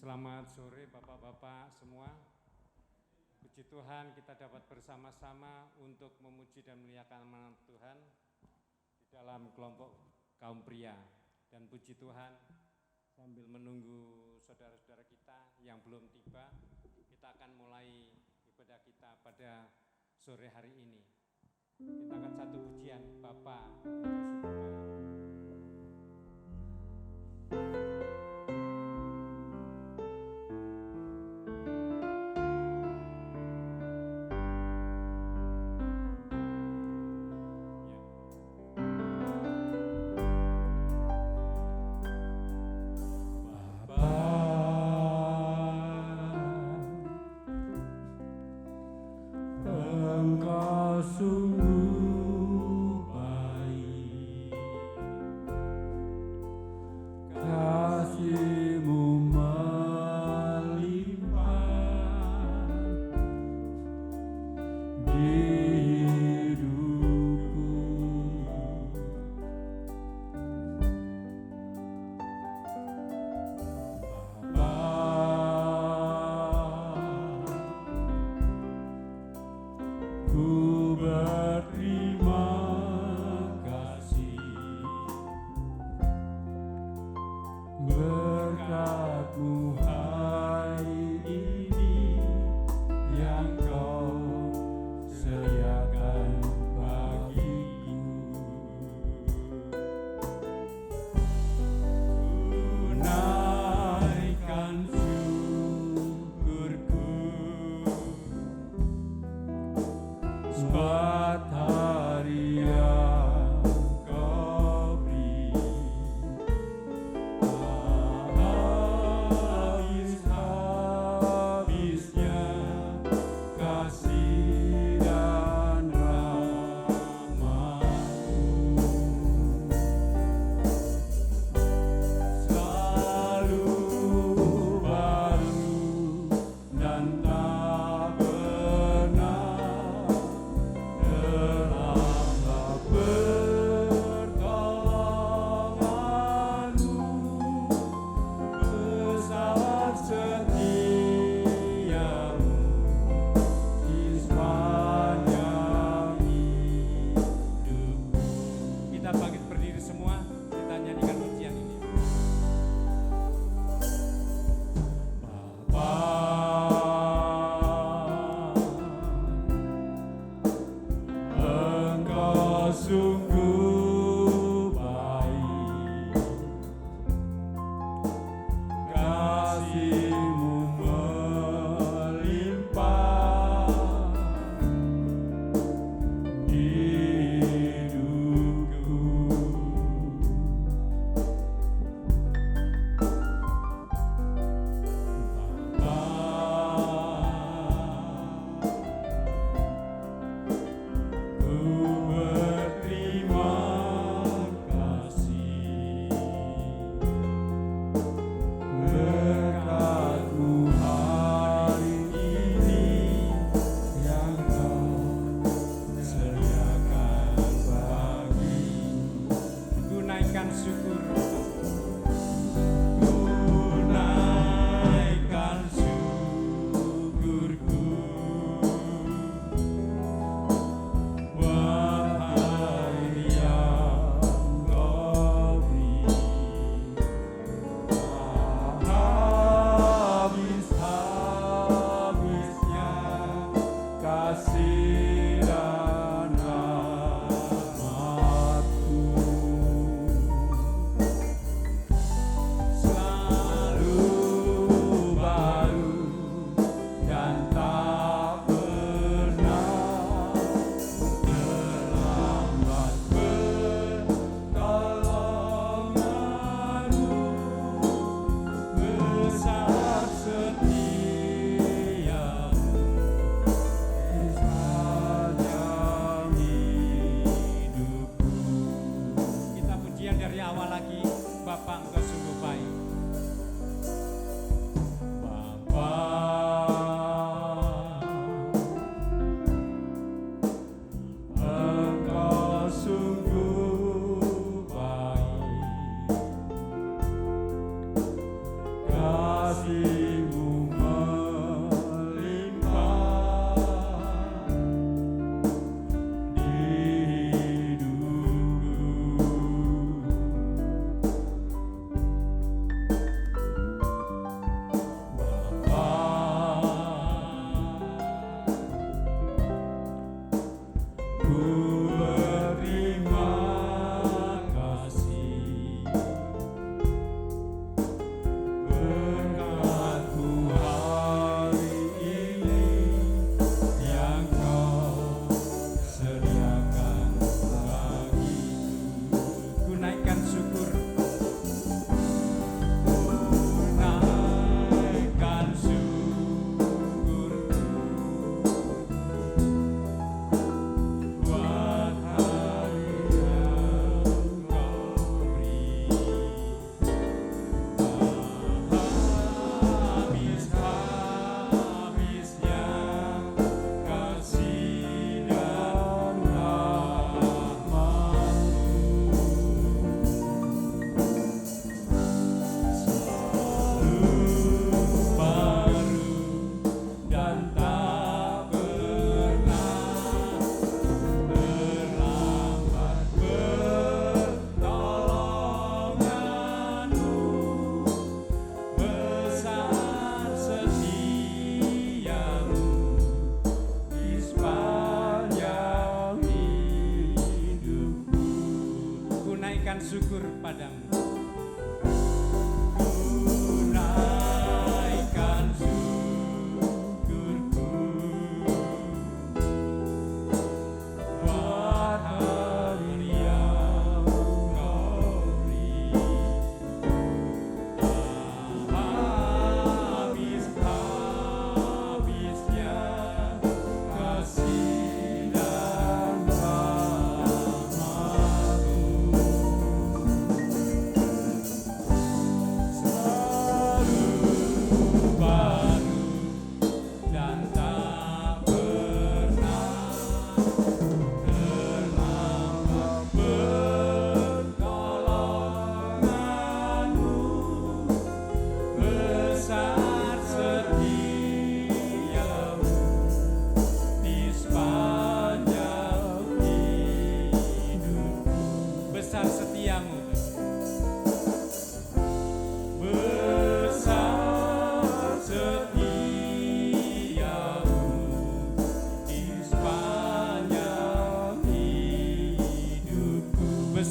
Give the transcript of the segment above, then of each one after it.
Selamat sore Bapak-Bapak semua. Puji Tuhan kita dapat bersama-sama untuk memuji dan memuliakan nama Tuhan di dalam kelompok kaum pria. Dan puji Tuhan sambil menunggu saudara-saudara kita yang belum tiba, kita akan mulai ibadah kita pada sore hari ini. Kita akan satu pujian Bapa Engkau sungguh baik. Engkau sungguh baik.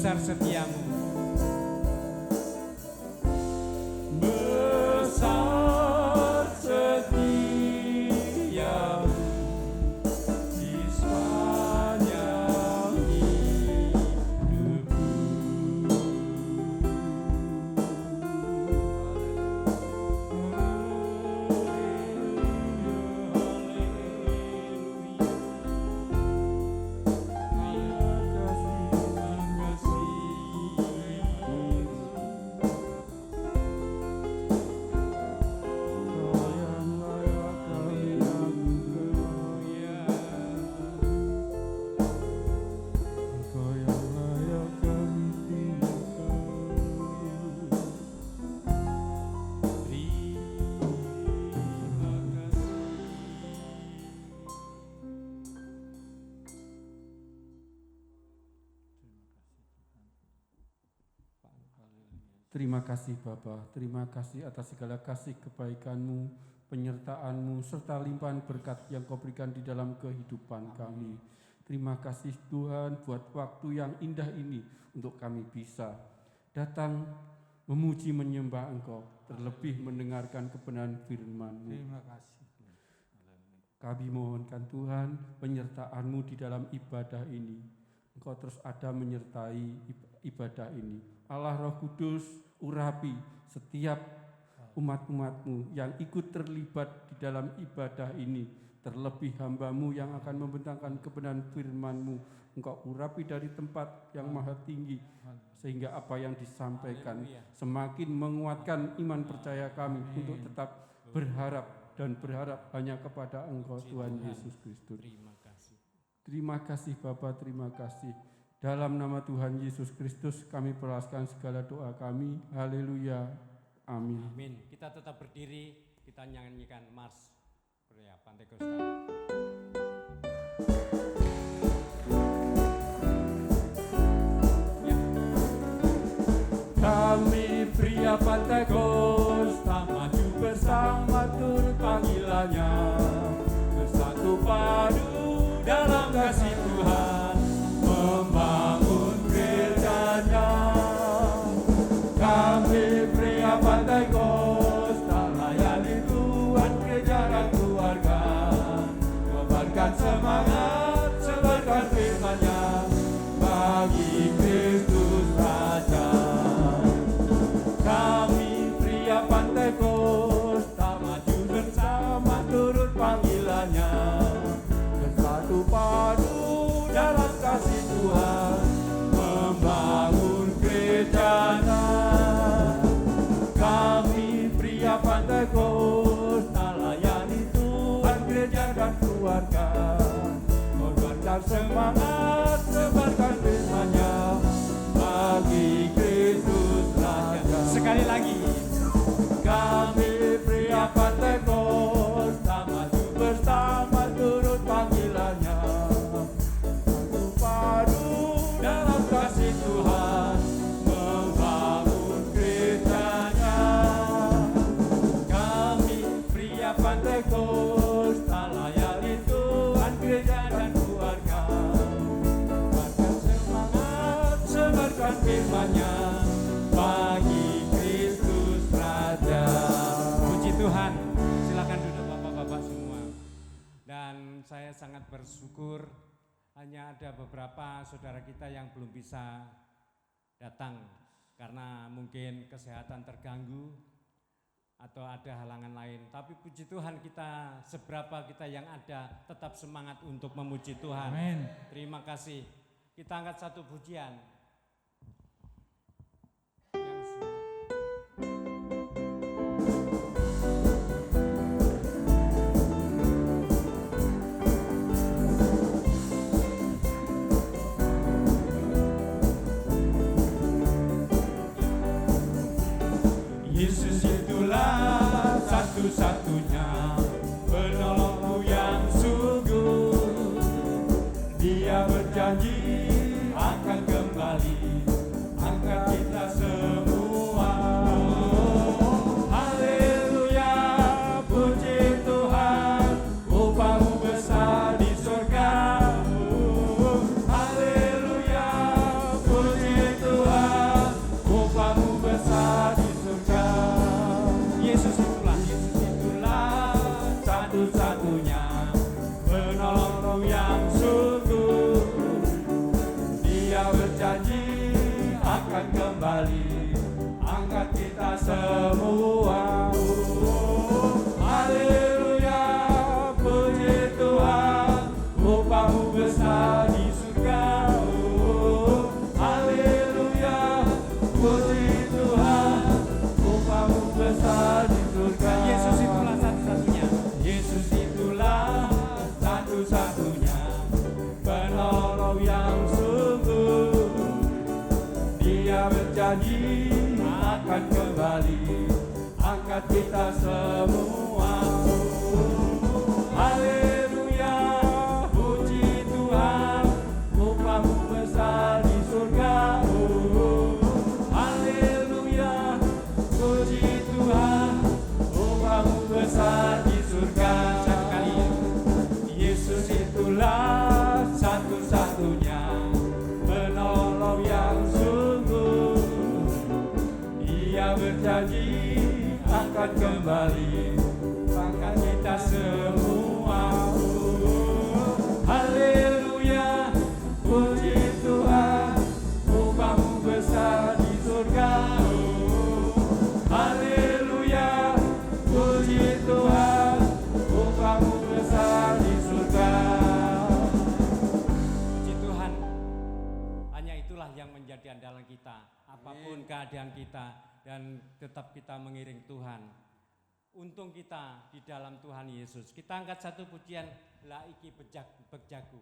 besar setiamu. Besar setiamu di sepanjang hidupku. Terima kasih Bapa, terima kasih atas segala kasih kebaikan-Mu, penyertaan-Mu, serta limpahan berkat yang Kau berikan di dalam kehidupan kami. Terima kasih Tuhan buat waktu yang indah ini untuk kami bisa datang memuji menyembah Engkau, terlebih mendengarkan kebenaran firman-Mu. Terima kasih. Kami mohonkan Tuhan penyertaan-Mu di dalam ibadah ini. Engkau terus ada menyertai ibadah ini. Allah Roh Kudus, urapi setiap umat-umat-Mu yang ikut terlibat di dalam ibadah ini. Terlebih hamba-Mu yang akan membentangkan kebenaran firman-Mu. Engkau urapi dari tempat yang maha tinggi, sehingga apa yang disampaikan semakin menguatkan iman percaya kami untuk tetap berharap dan berharap hanya kepada Engkau Tuhan Yesus Kristus. Terima kasih Bapa, terima kasih. Dalam nama Tuhan Yesus Kristus kami peraskan segala doa kami. Haleluya. Amin. Amin. Kita tetap berdiri, kita nyanyikan Mars Pria Pantekosta. Ya. Kami pria Pantekosta maju bersama turut panggilannya, bersatu padu dalam kasih Tuhan, membangun gerejanya. Kami pria Pantekosta layani Tuhan, gereja dan keluarga, kobarkan semangat, sebarkan firman-Nya bagi Kristus Raja. Kami pria Pantekosta maju bersama turut panggilannya, bersatu padu dalam kasih Tuhan, membangun gerejanya. Kami pria Pantekosta layani Tuhan, gereja dan keluarga, korbankan semangat, sebarkan firman-Nya bagi Kristus Raja. Sekali lagi. Kami pria Pantekosta maju bersama turut panggilannya, bersatu padu dalam kasih Tuhan, membangun gerejanya. Kami pria Pantekosta layani Tuhan, gereja dan keluarga, kobarkan semangat, sebarkan firman-Nya bagi Kristus Raja. Puji Tuhan, silakan duduk Bapak-bapak semua. Dan saya sangat bersyukur hanya ada beberapa saudara kita yang belum bisa datang karena mungkin kesehatan terganggu atau ada halangan lain. Tapi puji Tuhan, kita seberapa kita yang ada tetap semangat untuk memuji Tuhan. Amin. Terima kasih. Kita angkat satu pujian. Yesus itulah satu-satunya penolongku yang sungguh. Dia berjanji akan kembali angkat kita semua. Haleluya, puji Tuhan, upahmu besar di surga. Haleluya, puji semua. Haleluya, puji Tuhan, upahmu besar di surga. Haleluya, puji Tuhan, upahmu besar di surga. Yesus itulah satu-satunya. Yesus itulah satu-satunya penolong yang sungguh. Dia berjanji akan kembali angkat kita semua. Haleluya, puji Tuhan, upahmu besar di surga. Haleluya, puji Tuhan, upahmu besar di surga. Sekali, Yesus itulah satu-satunya penolong yang sungguh. Dia berjanji akan kembali angkat kita semua. Haleluya, puji Tuhan, upahmu besar di surga. Haleluya, puji Tuhan, upahmu besar di surga. Puji Tuhan, hanya itulah yang menjadi andalan kita, apapun keadaan kita, dan tetap kita mengiring Tuhan. Untung kita di dalam Tuhan Yesus. Kita angkat satu pujian, laiki berjagu.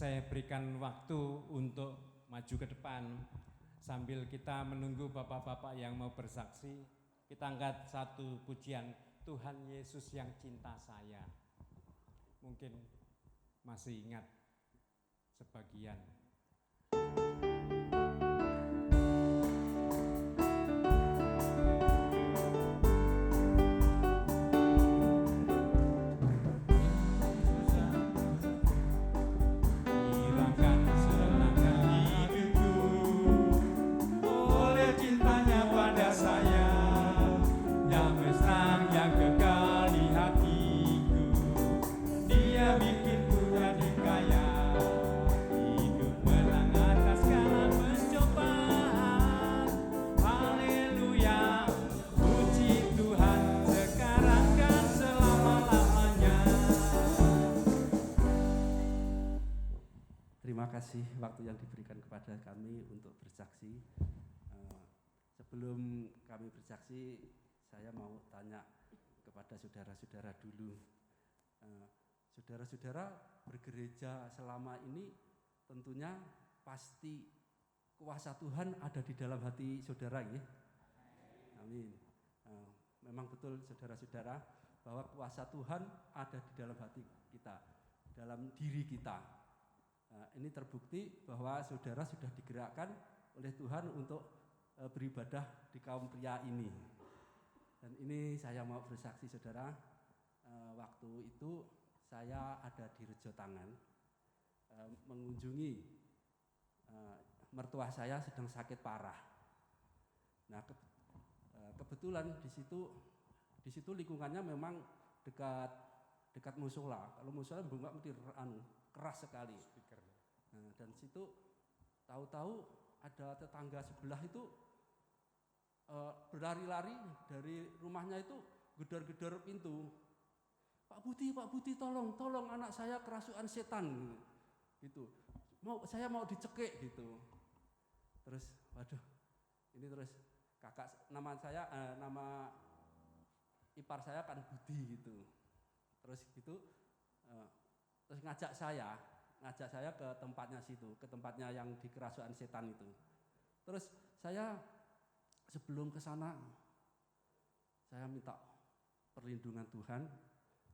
saya berikan waktu untuk maju ke depan. Sambil kita menunggu bapak-bapak yang mau bersaksi, kita angkat satu pujian, Tuhan Yesus yang cinta saya. Mungkin masih ingat sebagian. Terima kasih waktu yang diberikan kepada kami untuk bersaksi. Sebelum kami bersaksi, saya mau tanya kepada saudara-saudara dulu. Saudara-saudara bergereja selama ini tentunya pasti kuasa Tuhan ada di dalam hati saudara, ya? Amin. Memang betul saudara-saudara bahwa kuasa Tuhan ada di dalam hati kita, dalam diri kita. Ini terbukti bahwa saudara sudah digerakkan oleh Tuhan untuk beribadah di kaum pria ini. Dan ini saya mau bersaksi saudara, waktu itu saya ada di Rejo Tangan, mengunjungi mertua saya sedang sakit parah. Nah kebetulan di situ lingkungannya memang dekat musola. Kalau musola bunga mesti keras sekali. Dan situ tahu-tahu ada tetangga sebelah itu berlari-lari dari rumahnya itu gedor-gedor pintu. Pak Budi, tolong anak saya kerasukan setan gitu. Saya mau dicekik gitu. Terus waduh, ini terus nama ipar saya kan Budi gitu. Terus gitu terus ngajak saya ke tempatnya situ, ke tempatnya yang di kerasukan setan itu. Terus saya sebelum ke sana, saya minta perlindungan Tuhan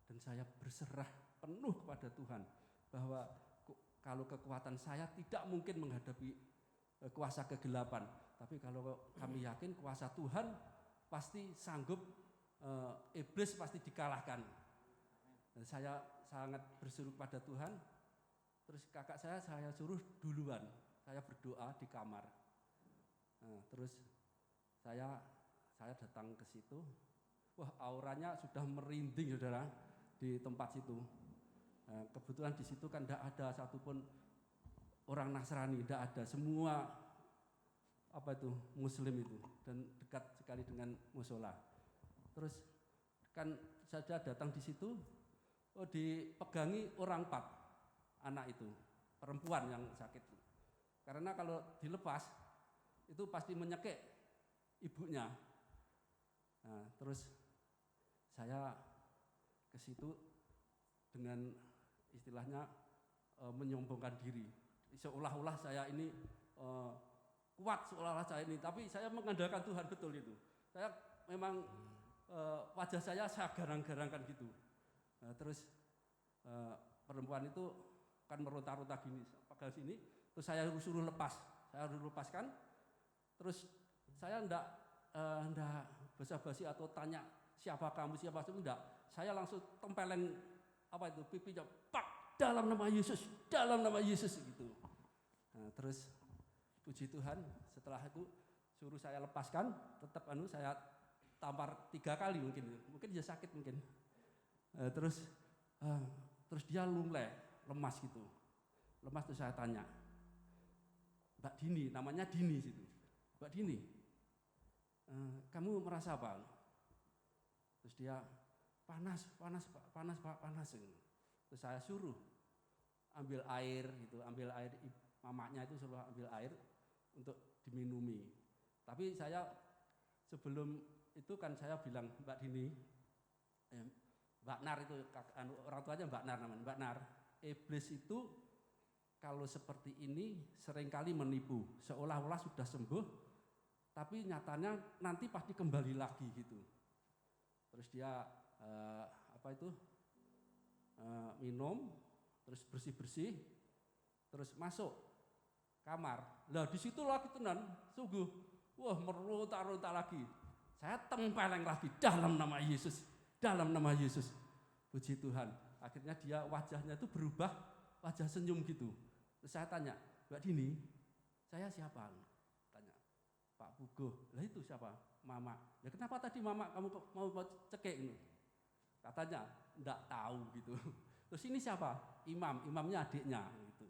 dan saya berserah penuh kepada Tuhan bahwa kalau kekuatan saya tidak mungkin menghadapi kuasa kegelapan, tapi kalau kami yakin kuasa Tuhan pasti sanggup, iblis pasti dikalahkan. Dan saya sangat berseru kepada Tuhan. Terus kakak saya suruh duluan, saya berdoa di kamar. Terus saya datang ke situ, wah auranya sudah merinding saudara di tempat situ. Kebetulan di situ kan tidak ada satupun orang Nasrani, tidak ada, semua Muslim itu dan dekat sekali dengan musola. Terus kan saya datang di situ, dipegangi orang 4. Anak itu, perempuan yang sakit. Karena kalau dilepas, itu pasti menyekik ibunya. Nah, terus saya ke situ dengan istilahnya menyombongkan diri. Seolah-olah saya ini kuat, seolah-olah saya ini. Tapi saya mengandalkan Tuhan, betul itu. Saya memang wajah saya garang-garangkan gitu. Nah, terus perempuan itu kan meronta-ronta gini, pegang sini, terus saya suruh lepaskan, terus saya enggak basa-basi atau tanya siapa kamu, enggak, saya langsung tempeleng pipinya, pak, dalam nama Yesus gitu. Nah, terus puji Tuhan, setelah itu suruh saya lepaskan, tetap saya tampar 3 kali mungkin dia sakit mungkin. Terus dia lemas gitu. Lemas, terus saya tanya, Mbak Dini, namanya Dini situ. Mbak Dini, kamu merasa apa? Terus dia, panas Pak. Terus saya suruh ambil air gitu, mamanya itu suruh ambil air untuk diminumi. Tapi saya sebelum itu kan saya bilang, Mbak Dini, Mbak Nar itu, orang tuanya Mbak Nar namanya, Mbak Nar, iblis itu kalau seperti ini seringkali menipu, seolah-olah sudah sembuh, tapi nyatanya nanti pasti kembali lagi gitu. Terus dia minum, terus bersih-bersih, terus masuk kamar. Lah di situ lagi tenan, sungguh, wah meronta-ronta lagi. Saya tempeleng lagi dalam nama Yesus, dalam nama Yesus. Puji Tuhan. Akhirnya dia wajahnya itu berubah, wajah senyum gitu. Terus saya tanya, Mbak Dini, saya siapa? Tanya, Pak Puguh. Lah itu siapa? Mama. Ya kenapa tadi Mama kamu mau cekik ini? Katanya, enggak tahu gitu. Terus ini siapa? Imamnya adiknya gitu.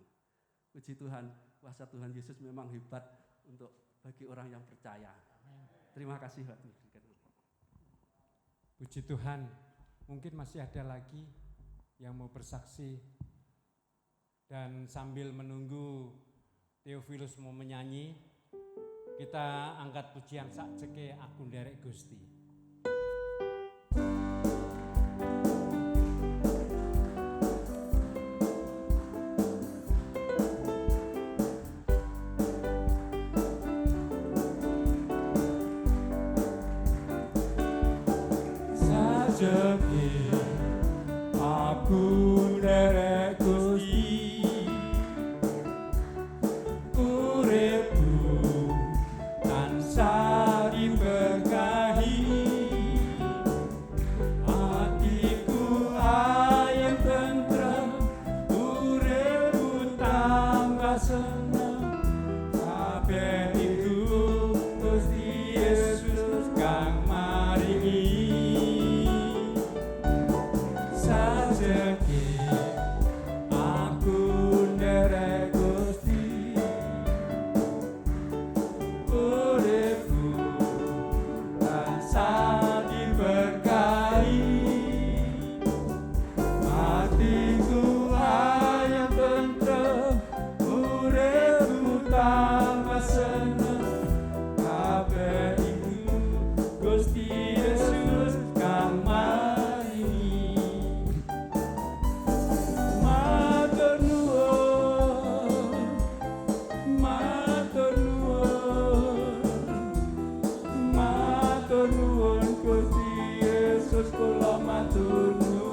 Puji Tuhan, kuasa Tuhan Yesus memang hebat untuk bagi orang yang percaya. Terima kasih Pak. Puji Tuhan, mungkin masih ada lagi yang mau bersaksi. Dan sambil menunggu Theophilus mau menyanyi, kita angkat pujian sak ceke aku nderek Gusti. Sajake aku nderek Gusti, uripku tansah diberkahi, hatiku ayem tentrem, uripku tambah seneng, kabeh itu Gusti Yesus kang maringi. Sajake aku nderek Gusti, uripku tansah diberkahi, hatiku ayem tentrem, uripku tambah seneng, kabeh iku Gusti Yesus kang maringi. Matur nuwun, matur nuwun, matur nuwun Gusti Yesus, kula matur nuwun.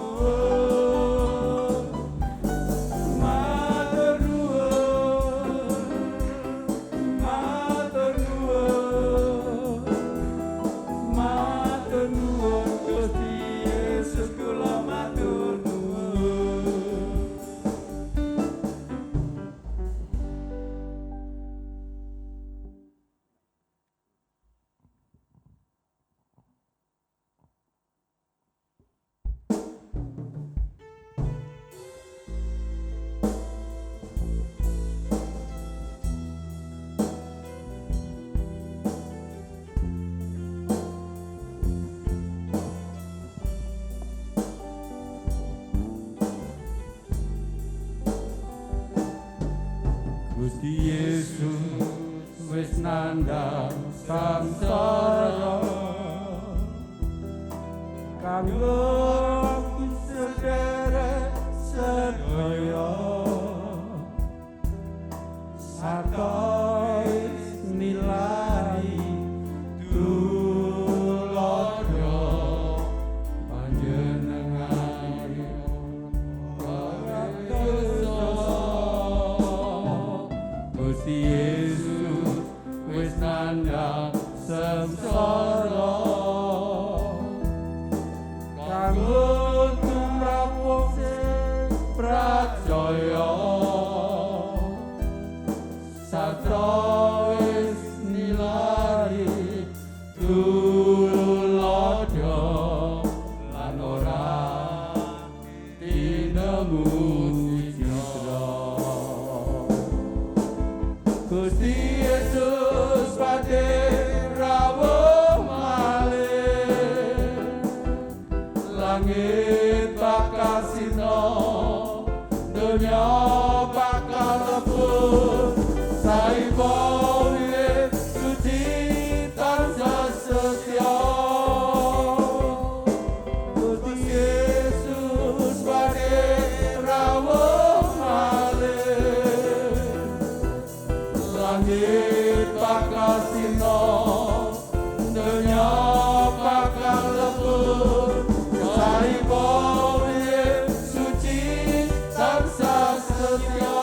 Matur nuwun, matur nuwun, matur nuwun Gusti Yesus, kula matur nuwun. Gusti Yesus wis nandhang samsara, kanggo sederek sedaya, sarta nilai tulodo panjenengan Gusti Yesus wis nandhang samsara, kanggo tumrap wong sing pracaya, sarta wis nilai tulodo lan ora tinemu citra. Gusti Yesus badhe rawuh bakal sino dunya bakal lebur saibone suci tansah setya.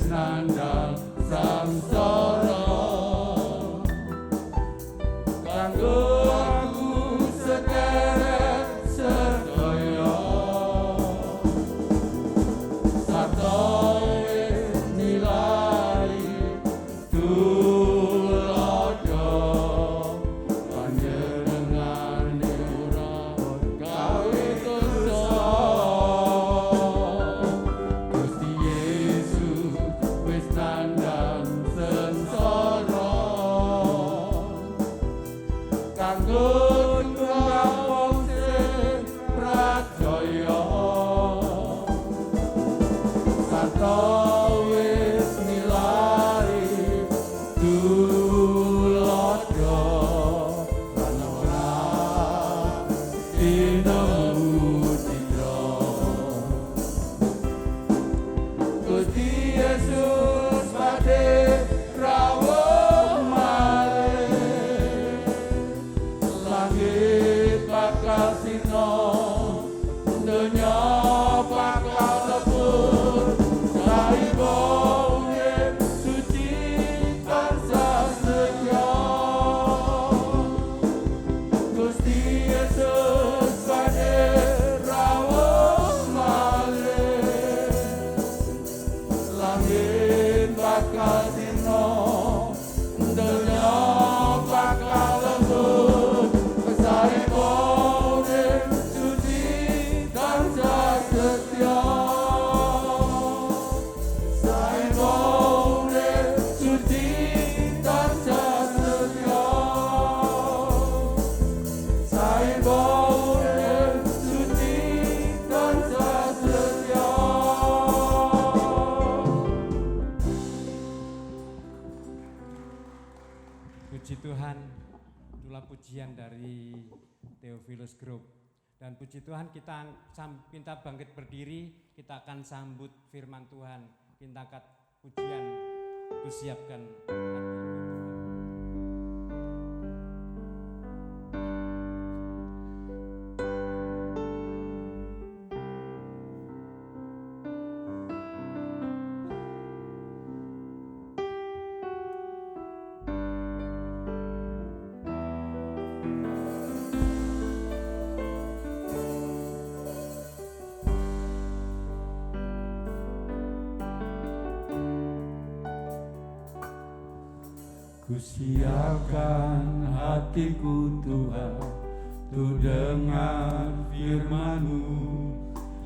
Nandang samsara kanggo aku sederek sedaya sarta nilai tulodo panjenengane ora gawe dosa. Nandang sengsara kanggo wong sing pracaya sarta wis nilai tulodo lan ora tinemu citra. Gusti Yesus rawuh malih langit bakal sino dunya bakal lebur saibone suci tansah setya. Gusti Yesus badhe rawuh malih langit bakal sino dunya bakal lebur saibone suci tansah setya. Saibone suci tansah setya. Saibone suci tansah setya. Puji Tuhan, itulah pujian dari Theophilus Group. Dan puji Tuhan kita bangkit berdiri, kita akan sambut firman Tuhan. Kita angkat pujian, kusiapkan hati. Kusiapkan hatiku Tuhan untuk dengar firman-Mu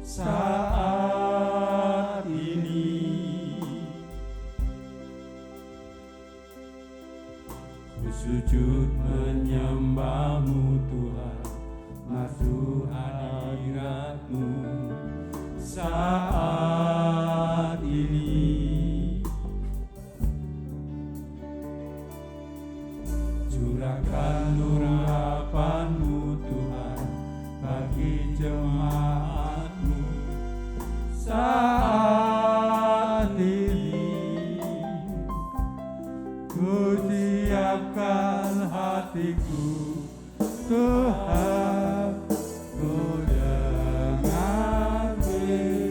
saat ini. Ku sujud menyembah-Mu Tuhan, masuk hadirat-Mu saat ini. Curahkan urapan-Mu Tuhan bagi jemaat-Mu saat ini. Ku siapkan hatiku Tuhan, ku dengar firman-Mu.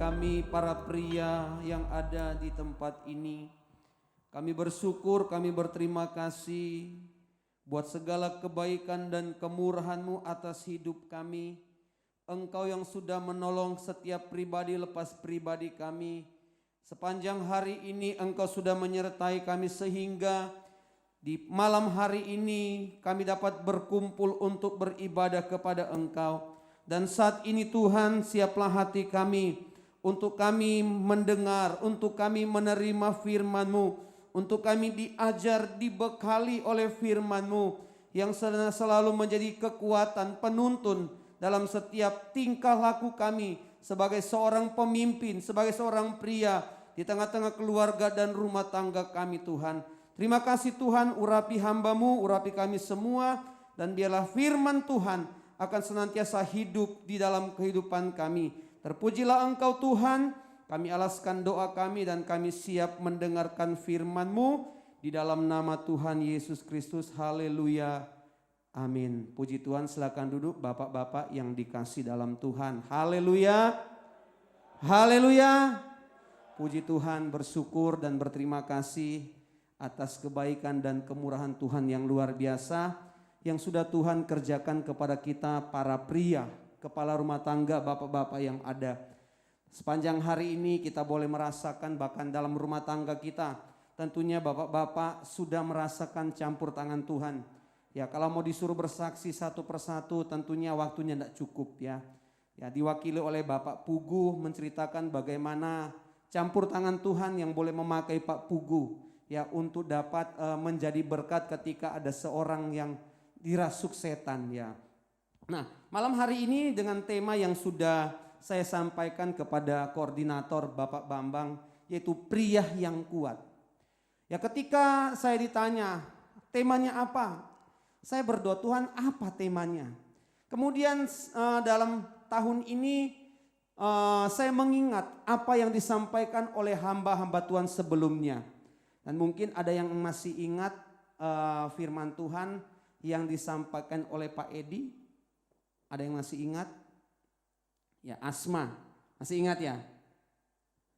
kami para pria yang ada di tempat ini. Kami bersyukur, kami berterima kasih buat segala kebaikan dan kemurahan-Mu atas hidup kami. Engkau yang sudah menolong setiap pribadi lepas pribadi kami. Sepanjang hari ini Engkau sudah menyertai kami sehingga di malam hari ini kami dapat berkumpul untuk beribadah kepada Engkau. Dan saat ini Tuhan, siaplah hati kami untuk kami mendengar, untuk kami menerima firman-Mu, untuk kami diajar, dibekali oleh firman-Mu yang selalu menjadi kekuatan penuntun dalam setiap tingkah laku kami sebagai seorang pemimpin, sebagai seorang pria di tengah-tengah keluarga dan rumah tangga kami Tuhan. Terima kasih Tuhan, urapi hamba-Mu, urapi kami semua, dan biarlah firman Tuhan akan senantiasa hidup di dalam kehidupan kami. Terpujilah Engkau Tuhan, kami alaskan doa kami dan kami siap mendengarkan firman-Mu di dalam nama Tuhan Yesus Kristus. Haleluya. Amin. Puji Tuhan, silakan duduk bapak-bapak yang dikasih dalam Tuhan. Haleluya. Haleluya. Puji Tuhan, bersyukur dan berterima kasih atas kebaikan dan kemurahan Tuhan yang luar biasa yang sudah Tuhan kerjakan kepada kita para pria, kepala rumah tangga, bapak-bapak yang ada. Sepanjang hari ini kita boleh merasakan bahkan dalam rumah tangga kita, tentunya bapak-bapak sudah merasakan campur tangan Tuhan. Ya, kalau mau disuruh bersaksi satu persatu tentunya waktunya tidak cukup ya. Ya, diwakili oleh Bapak Pugu menceritakan bagaimana campur tangan Tuhan yang boleh memakai Pak Pugu ya untuk dapat menjadi berkat ketika ada seorang yang dirasuk setan ya. Nah, malam hari ini dengan tema yang sudah saya sampaikan kepada koordinator Bapak Bambang, yaitu pria yang kuat. Ya, ketika saya ditanya temanya apa? Saya berdoa, Tuhan apa temanya? Kemudian dalam tahun ini saya mengingat apa yang disampaikan oleh hamba-hamba Tuhan sebelumnya. Dan mungkin ada yang masih ingat firman Tuhan yang disampaikan oleh Pak Edi. Ada yang masih ingat? Ya, Asma. Masih ingat ya?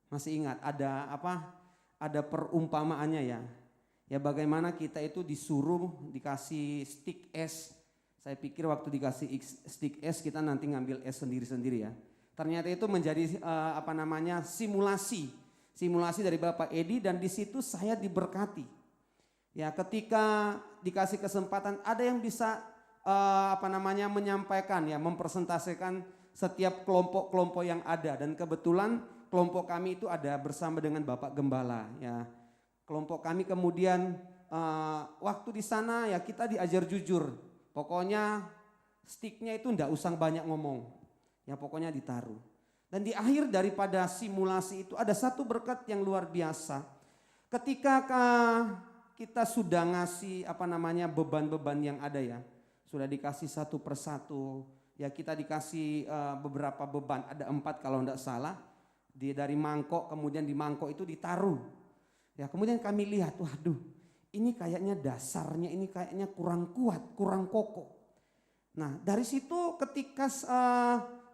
Masih ingat ada apa? Ada perumpamaannya ya. Ya, bagaimana kita itu disuruh dikasih stick es. Saya pikir waktu dikasih stick es kita nanti ngambil es sendiri-sendiri ya. Ternyata itu menjadi simulasi. Simulasi dari Bapak Edi dan di situ saya diberkati. Ya, ketika dikasih kesempatan ada yang bisa menyampaikan ya, mempresentasikan setiap kelompok-kelompok yang ada, dan kebetulan kelompok kami itu ada bersama dengan Bapak Gembala ya. Kelompok kami kemudian waktu di sana ya kita diajar jujur. Pokoknya sticknya itu enggak usah banyak ngomong. Ya pokoknya ditaruh. Dan di akhir daripada simulasi itu ada satu berkat yang luar biasa. Ketika kita sudah ngasih beban-beban yang ada ya. Sudah dikasih satu persatu. Ya kita dikasih beberapa beban. Ada 4 kalau enggak salah. Dari mangkok, kemudian di mangkok itu ditaruh. Ya kemudian kami lihat, waduh ini kayaknya dasarnya ini kayaknya kurang kuat, kurang kokoh. Nah dari situ ketika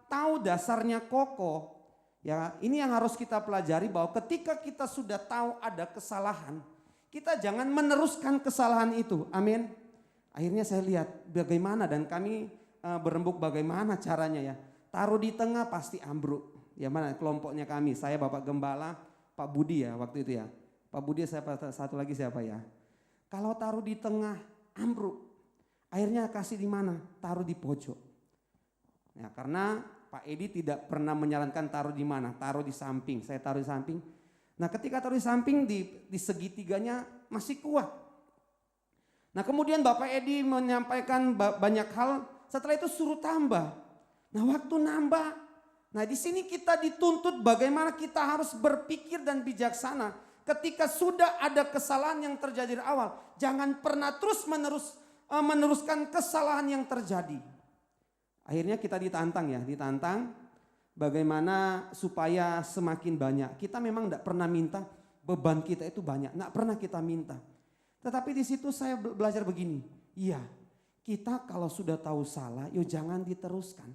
tahu dasarnya kokoh, ya ini yang harus kita pelajari bahwa ketika kita sudah tahu ada kesalahan, kita jangan meneruskan kesalahan itu, amin. Akhirnya saya lihat bagaimana dan kami berembuk bagaimana caranya ya. Taruh di tengah pasti ambruk, ya mana kelompoknya kami, saya Bapak Gembala, Pak Budi ya waktu itu ya. Pak Budi satu lagi siapa ya? Kalau taruh di tengah ambruk, akhirnya kasih di mana? Taruh di pojok. Ya karena Pak Edi tidak pernah menyarankan taruh di mana, taruh di samping. Saya taruh di samping. Nah ketika taruh di samping di segitiganya masih kuat. Nah kemudian Bapak Edi menyampaikan banyak hal. Setelah itu suruh tambah. Nah waktu nambah. Nah di sini kita dituntut bagaimana kita harus berpikir dan bijaksana. Ketika sudah ada kesalahan yang terjadi di awal, jangan pernah terus meneruskan kesalahan yang terjadi. Akhirnya kita ditantang bagaimana supaya semakin banyak. Kita memang tidak pernah minta beban kita itu banyak, tidak pernah kita minta. Tetapi di situ saya belajar begini, iya kita kalau sudah tahu salah, yuk jangan diteruskan.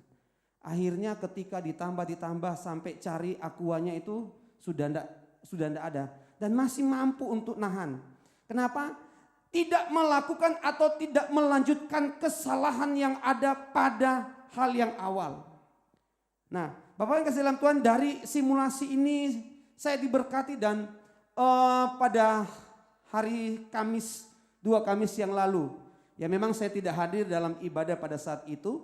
Akhirnya ketika ditambah sampai cari akuanya itu sudah ndak ada dan masih mampu untuk nahan. Kenapa? Tidak melakukan atau tidak melanjutkan kesalahan yang ada pada hal yang awal. Nah, Bapak yang kasih dalam Tuhan, dari simulasi ini saya diberkati dan pada hari Kamis, 2 Kamis yang lalu, ya memang saya tidak hadir dalam ibadah pada saat itu,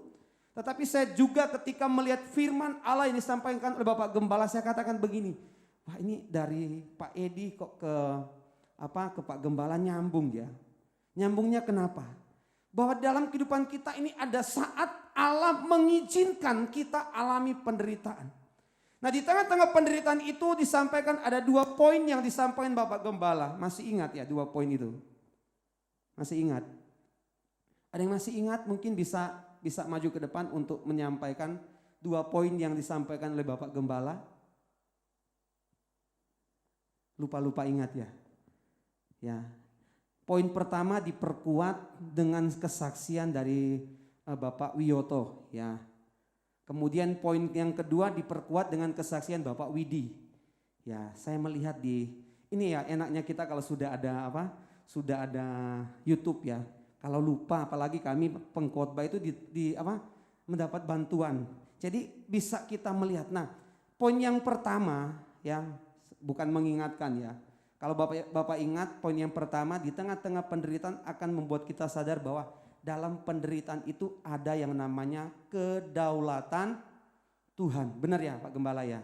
tetapi saya juga ketika melihat firman Allah yang disampaikan oleh Bapak Gembala, saya katakan begini, wah ini dari Pak Edi kok ke Pak Gembala nyambung ya. Nyambungnya kenapa? Bahwa dalam kehidupan kita ini ada saat Allah mengizinkan kita alami penderitaan. Nah, di tengah-tengah penderitaan itu disampaikan ada 2 poin yang disampaikan Bapak Gembala. Masih ingat ya 2 poin itu? Masih ingat? Ada yang masih ingat? Mungkin bisa maju ke depan untuk menyampaikan 2 poin yang disampaikan oleh Bapak Gembala. Lupa ingat ya? Ya, poin pertama diperkuat dengan kesaksian dari Bapak Wiyoto, ya. Kemudian poin yang kedua diperkuat dengan kesaksian Bapak Widi. Ya, saya melihat ini ya enaknya kita kalau sudah ada sudah ada YouTube ya. Kalau lupa, apalagi kami pengkhotbah itu mendapat bantuan. Jadi bisa kita melihat. Nah, poin yang pertama ya, bukan mengingatkan ya. Kalau Bapak ingat poin yang pertama, di tengah-tengah penderitaan akan membuat kita sadar bahwa dalam penderitaan itu ada yang namanya kedaulatan Tuhan. Benar ya Pak Gembala ya?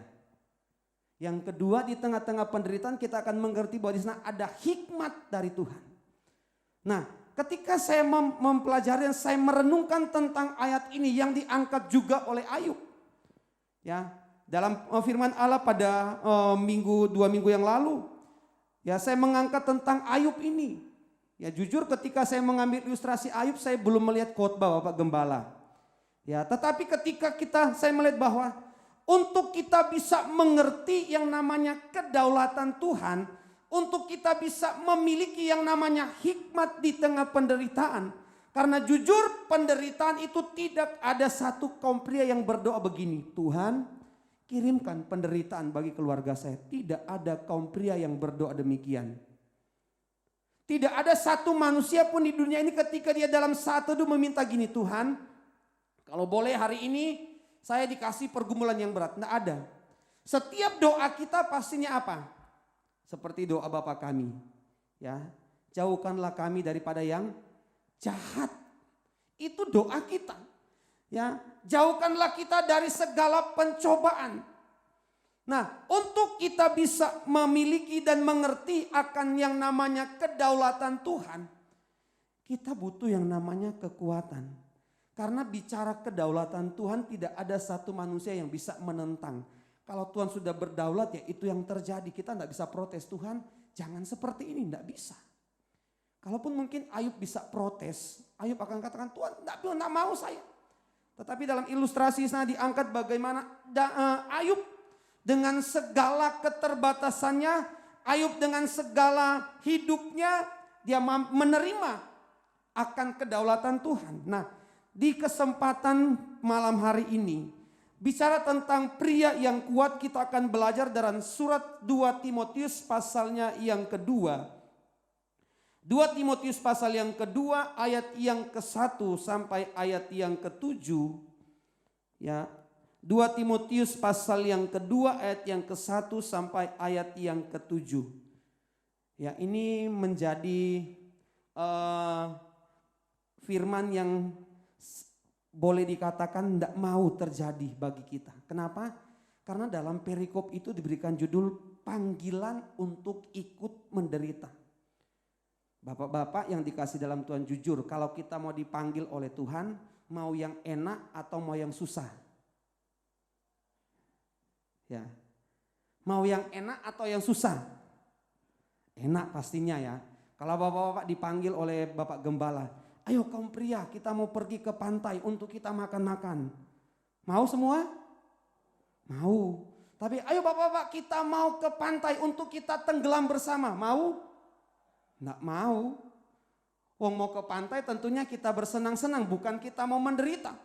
Yang kedua, di tengah-tengah penderitaan kita akan mengerti bahwa di sana ada hikmat dari Tuhan. Nah, ketika saya mempelajari dan saya merenungkan tentang ayat ini yang diangkat juga oleh Ayub. Ya, dalam firman Allah pada 2 minggu yang lalu. Ya, saya mengangkat tentang Ayub ini. Ya, jujur ketika saya mengambil ilustrasi Ayub, saya belum melihat khotbah Bapak Gembala. Ya, tetapi ketika saya melihat bahwa untuk kita bisa mengerti yang namanya kedaulatan Tuhan, untuk kita bisa memiliki yang namanya hikmat di tengah penderitaan. Karena jujur penderitaan itu tidak ada satu kaum pria yang berdoa begini, Tuhan kirimkan penderitaan bagi keluarga saya. Tidak ada kaum pria yang berdoa demikian. Tidak ada satu manusia pun di dunia ini ketika dia dalam saat teduh meminta gini, Tuhan kalau boleh hari ini saya dikasih pergumulan yang berat. Tidak ada. Setiap doa kita pastinya apa? Seperti doa Bapa kami. Ya, jauhkanlah kami daripada yang jahat. Itu doa kita. Ya, jauhkanlah kita dari segala pencobaan. Nah, untuk kita bisa memiliki dan mengerti akan yang namanya kedaulatan Tuhan, kita butuh yang namanya kekuatan. Karena bicara kedaulatan Tuhan tidak ada satu manusia yang bisa menentang. Kalau Tuhan sudah berdaulat ya itu yang terjadi. Kita tidak bisa protes, Tuhan jangan seperti ini, tidak bisa. Kalaupun mungkin Ayub bisa protes, Ayub akan katakan Tuhan tidak mau saya. Tetapi dalam ilustrasi sana diangkat bagaimana Ayub dengan segala keterbatasannya, Ayub dengan segala hidupnya, dia menerima akan kedaulatan Tuhan. Nah, di kesempatan malam hari ini, bicara tentang pria yang kuat, kita akan belajar dalam surat 2 Timotius pasalnya yang kedua. 2 Timotius pasal yang kedua ayat yang ke-1 sampai ayat yang ke-7. Ya, 2 Timotius pasal yang kedua ayat yang ke-1 sampai ayat yang ke-7. Ya, ini menjadi firman yang boleh dikatakan tidak mau terjadi bagi kita. Kenapa? Karena dalam perikop itu diberikan judul panggilan untuk ikut menderita. Bapak-bapak yang dikasih dalam Tuhan, jujur kalau kita mau dipanggil oleh Tuhan, mau yang enak atau mau yang susah? Ya. Mau yang enak atau yang susah? Enak pastinya ya. Kalau bapak-bapak dipanggil oleh Bapak Gembala, ayo kaum pria kita mau pergi ke pantai untuk kita makan-makan. Mau semua? Mau. Tapi ayo bapak-bapak kita mau ke pantai untuk kita tenggelam bersama. Mau? Nggak mau. Wong mau ke pantai tentunya kita bersenang-senang, bukan kita mau menderita.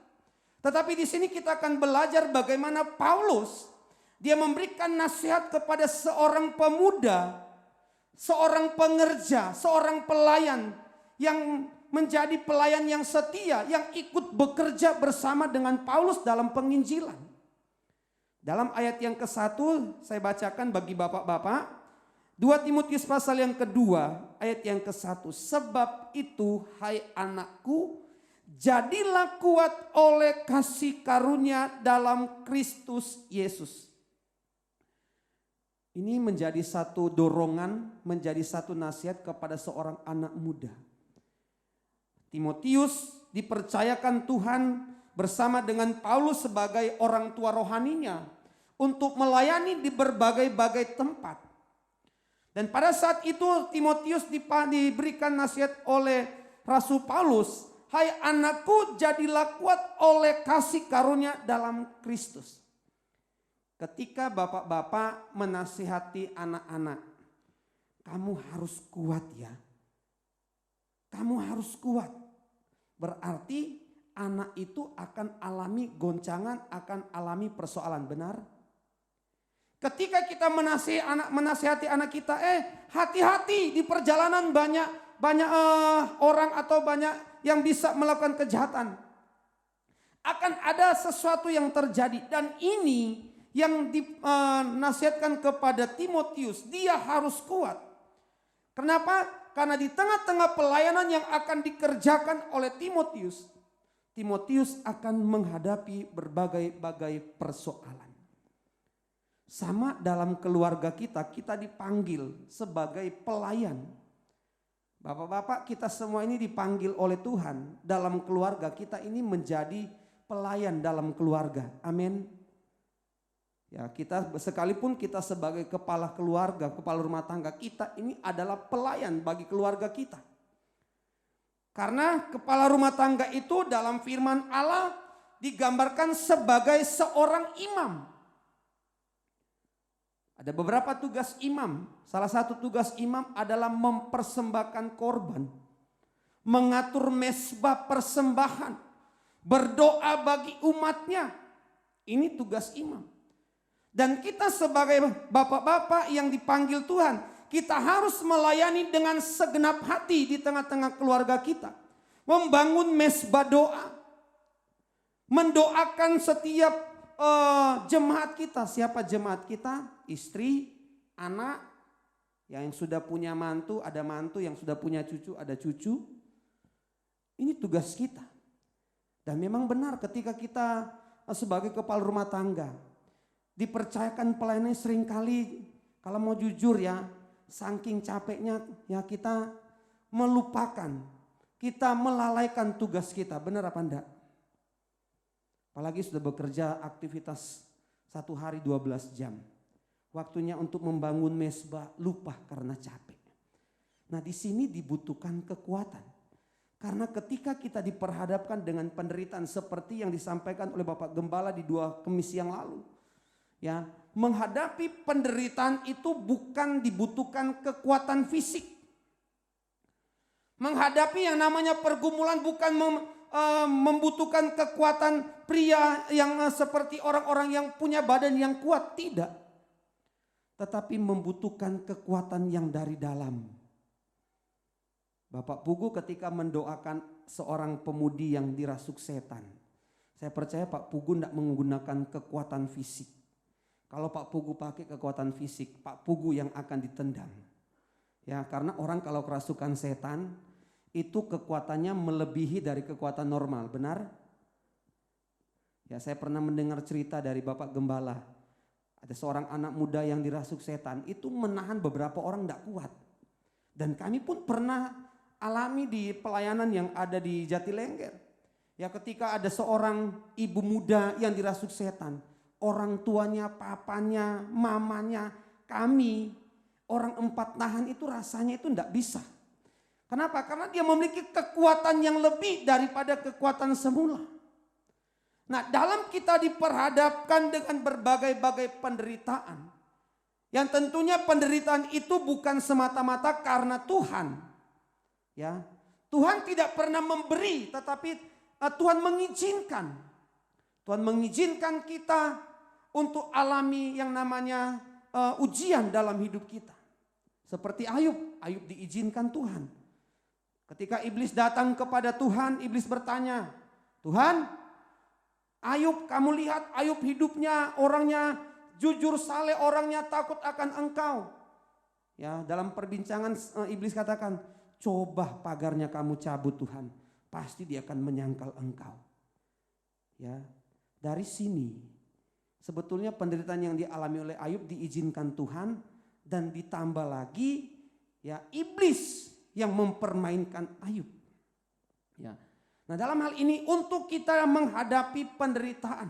Tetapi di sini kita akan belajar bagaimana Paulus dia memberikan nasihat kepada seorang pemuda, seorang pengerja, seorang pelayan yang menjadi pelayan yang setia, yang ikut bekerja bersama dengan Paulus dalam penginjilan. Dalam ayat yang ke-1 saya bacakan bagi bapak-bapak. 2 Timotius pasal yang kedua ayat yang ke-1. Sebab itu hai anakku, jadilah kuat oleh kasih karunia dalam Kristus Yesus. Ini menjadi satu dorongan, menjadi satu nasihat kepada seorang anak muda. Timotius dipercayakan Tuhan bersama dengan Paulus sebagai orang tua rohaninya untuk melayani di berbagai-bagai tempat. Dan pada saat itu Timotius diberikan nasihat oleh Rasul Paulus, hai anakku, jadilah kuat oleh kasih karunia dalam Kristus. Ketika bapak-bapak menasihati anak-anak, kamu harus kuat ya. Kamu harus kuat. Berarti anak itu akan alami goncangan, akan alami persoalan, benar? Ketika kita menasihati anak kita, hati-hati di perjalanan banyak orang atau banyak yang bisa melakukan kejahatan. Akan ada sesuatu yang terjadi dan ini yang dinasihatkan kepada Timotius, dia harus kuat. Kenapa? Karena di tengah-tengah pelayanan yang akan dikerjakan oleh Timotius, Timotius akan menghadapi berbagai-bagai persoalan. Sama dalam keluarga kita dipanggil sebagai pelayan. Bapak-bapak, kita semua ini dipanggil oleh Tuhan dalam keluarga kita ini menjadi pelayan dalam keluarga. Amin. Ya, kita sekalipun kita sebagai kepala keluarga, kepala rumah tangga, kita ini adalah pelayan bagi keluarga kita. Karena kepala rumah tangga itu dalam firman Allah digambarkan sebagai seorang imam. Ada beberapa tugas imam. Salah satu tugas imam adalah mempersembahkan korban, mengatur mezbah persembahan, berdoa bagi umatnya. Ini tugas imam. Dan kita sebagai bapak-bapak yang dipanggil Tuhan, kita harus melayani dengan segenap hati di tengah-tengah keluarga kita. Membangun mezbah doa, mendoakan setiap jemaat kita. Siapa jemaat kita? Istri, anak, yang sudah punya mantu, ada mantu, yang sudah punya cucu, ada cucu. Ini tugas kita. Dan memang benar ketika kita sebagai kepala rumah tangga, dipercayakan pelayanan seringkali, kalau mau jujur ya, saking capeknya ya kita melupakan, kita melalaikan tugas kita, benar apa enggak? Apalagi sudah bekerja aktivitas 1 hari 12 jam. Waktunya untuk membangun mezbah lupa karena capek. Nah, di sini dibutuhkan kekuatan. Karena ketika kita diperhadapkan dengan penderitaan seperti yang disampaikan oleh Bapak Gembala di 2 Kamis yang lalu. Ya, menghadapi penderitaan itu bukan dibutuhkan kekuatan fisik. Menghadapi yang namanya pergumulan bukan membutuhkan kekuatan pria yang seperti orang-orang yang punya badan yang kuat, tidak. Tetapi membutuhkan kekuatan yang dari dalam. Bapak Pugu ketika mendoakan seorang pemudi yang dirasuk setan, saya percaya Pak Pugu tidak menggunakan kekuatan fisik. Kalau Pak Pugu pakai kekuatan fisik, Pak Pugu yang akan ditendang. Ya, karena orang kalau kerasukan setan itu kekuatannya melebihi dari kekuatan normal, benar? Ya, saya pernah mendengar cerita dari Bapak Gembala. Ada seorang anak muda yang dirasuk setan, itu menahan beberapa orang tidak kuat. Dan kami pun pernah alami di pelayanan yang ada di Jatilengger. Ya, ketika ada seorang ibu muda yang dirasuk setan, orang tuanya, papanya, mamanya, kami, orang 4 tahan itu rasanya itu tidak bisa. Kenapa? Karena dia memiliki kekuatan yang lebih daripada kekuatan semula. Nah, dalam kita diperhadapkan dengan berbagai-bagai penderitaan. Yang tentunya penderitaan itu bukan semata-mata karena Tuhan. Ya, Tuhan tidak pernah memberi, tetapi Tuhan mengizinkan. Tuhan mengizinkan kita untuk alami yang namanya ujian dalam hidup kita. Seperti Ayub diizinkan Tuhan. Ketika iblis datang kepada Tuhan, iblis bertanya, Tuhan, Ayub, kamu lihat Ayub hidupnya, orangnya jujur saleh, orangnya takut akan Engkau. Ya, dalam perbincangan iblis katakan, coba pagarnya kamu cabut Tuhan, pasti dia akan menyangkal Engkau. Ya, dari sini sebetulnya penderitaan yang dialami oleh Ayub diizinkan Tuhan, dan ditambah lagi ya iblis yang mempermainkan Ayub. Ya. Nah, dalam hal ini untuk kita menghadapi penderitaan,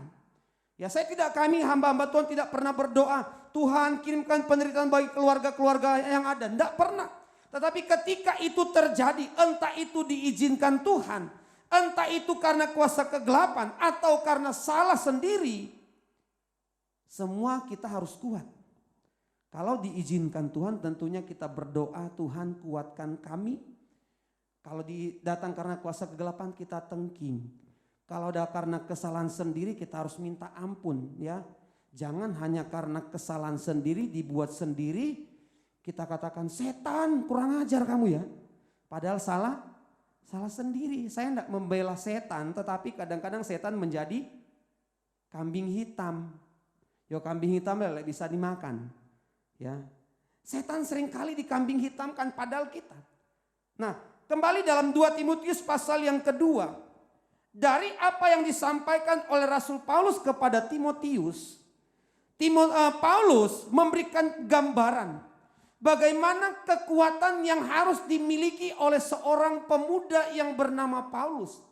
ya kami hamba-hamba Tuhan tidak pernah berdoa, Tuhan kirimkan penderitaan bagi keluarga-keluarga yang ada. Tidak pernah. Tetapi ketika itu terjadi, entah itu diizinkan Tuhan, entah itu karena kuasa kegelapan atau karena salah sendiri, semua kita harus kuat. Kalau diizinkan Tuhan, tentunya kita berdoa, Tuhan kuatkan kami. Kalau datang karena kuasa kegelapan, kita tengking. Kalau ada karena kesalahan sendiri, kita harus minta ampun, ya. Jangan hanya karena kesalahan sendiri, dibuat sendiri, kita katakan setan kurang ajar kamu ya. Padahal salah sendiri. Saya tidak membela setan, tetapi kadang-kadang setan menjadi kambing hitam. Yo, kambing hitam bisa dimakan. Ya, setan seringkali dikambing hitamkan padahal kita. Nah, kembali dalam 2 Timotius pasal yang kedua, dari apa yang disampaikan oleh Rasul Paulus kepada Timotius, Paulus memberikan gambaran bagaimana kekuatan yang harus dimiliki oleh seorang pemuda yang bernama Paulus.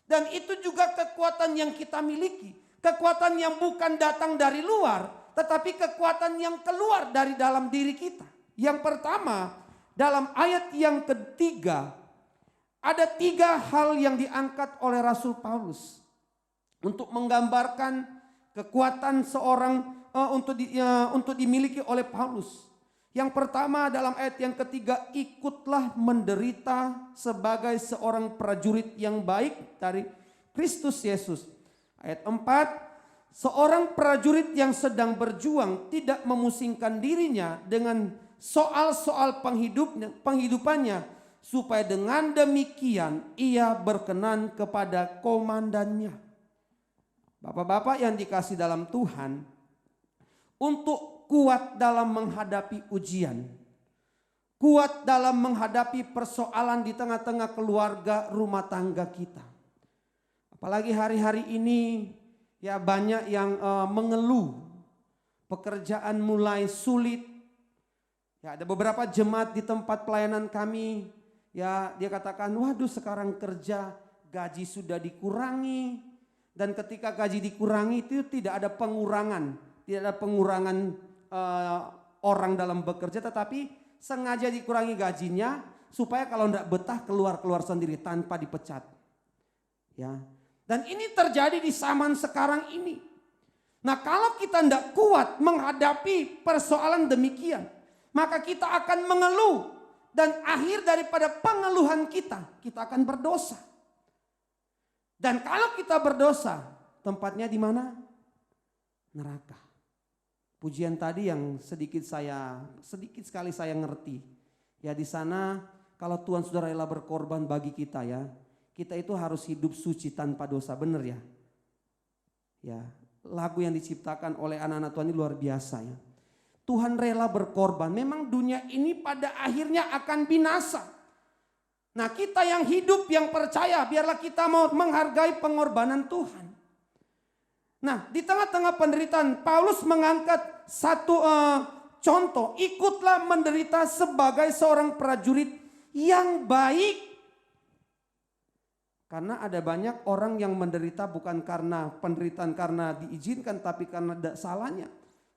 Dan itu juga kekuatan yang kita miliki, kekuatan yang bukan datang dari luar, tetapi kekuatan yang keluar dari dalam diri kita. Yang pertama, dalam ayat yang ketiga, ada 3 hal yang diangkat oleh Rasul Paulus untuk menggambarkan kekuatan seorang untuk dimiliki oleh Paulus. Yang pertama dalam ayat yang ketiga, ikutlah menderita sebagai seorang prajurit yang baik dari Kristus Yesus. Ayat 4, seorang prajurit yang sedang berjuang tidak memusingkan dirinya dengan soal-soal penghidupannya, supaya dengan demikian ia berkenan kepada komandannya. Bapak-bapak yang dikasih dalam Tuhan, untuk kuat dalam menghadapi ujian, kuat dalam menghadapi persoalan di tengah-tengah keluarga rumah tangga kita. Apalagi hari-hari ini, ya banyak yang mengeluh, pekerjaan mulai sulit. Ya, ada beberapa jemaat di tempat pelayanan kami, ya dia katakan, waduh sekarang kerja gaji sudah dikurangi. Dan ketika gaji dikurangi itu tidak ada pengurangan orang dalam bekerja, tetapi sengaja dikurangi gajinya supaya kalau tidak betah keluar sendiri tanpa dipecat. Ya. Dan ini terjadi di zaman sekarang ini. Nah, kalau kita tidak kuat menghadapi persoalan demikian, maka kita akan mengeluh. Dan akhir daripada pengeluhan kita akan berdosa. Dan kalau kita berdosa, tempatnya di mana? Neraka. Pujian tadi yang sedikit sekali saya ngerti. Ya, di sana kalau Tuhan sudah rela berkorban bagi kita, ya, kita itu harus hidup suci tanpa dosa, benar ya? Ya, lagu yang diciptakan oleh anak-anak Tuhan ini luar biasa ya. Tuhan rela berkorban. Memang dunia ini pada akhirnya akan binasa. Nah, kita yang hidup, yang percaya, biarlah kita mau menghargai pengorbanan Tuhan. Nah, di tengah-tengah penderitaan, Paulus mengangkat satu contoh. Ikutlah menderita sebagai seorang prajurit yang baik. Karena ada banyak orang yang menderita bukan karena penderitaan karena diizinkan, tapi karena ada salahnya.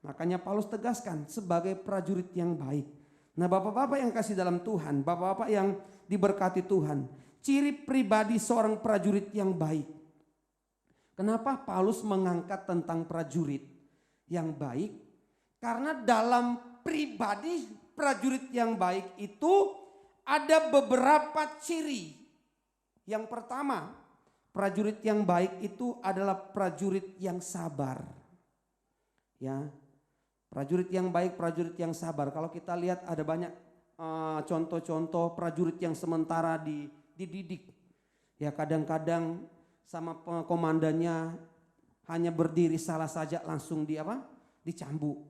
Makanya Paulus tegaskan sebagai prajurit yang baik. Nah, bapak-bapak yang kasih dalam Tuhan, bapak-bapak yang diberkati Tuhan, ciri pribadi seorang prajurit yang baik. Kenapa Paulus mengangkat tentang prajurit yang baik? Karena dalam pribadi prajurit yang baik itu ada beberapa ciri. Yang pertama, prajurit yang baik itu adalah prajurit yang sabar. Ya, prajurit yang baik, prajurit yang sabar. Kalau kita lihat ada banyak contoh-contoh prajurit yang sementara dididik. Ya, kadang-kadang sama komandannya hanya berdiri salah saja langsung dicambuk.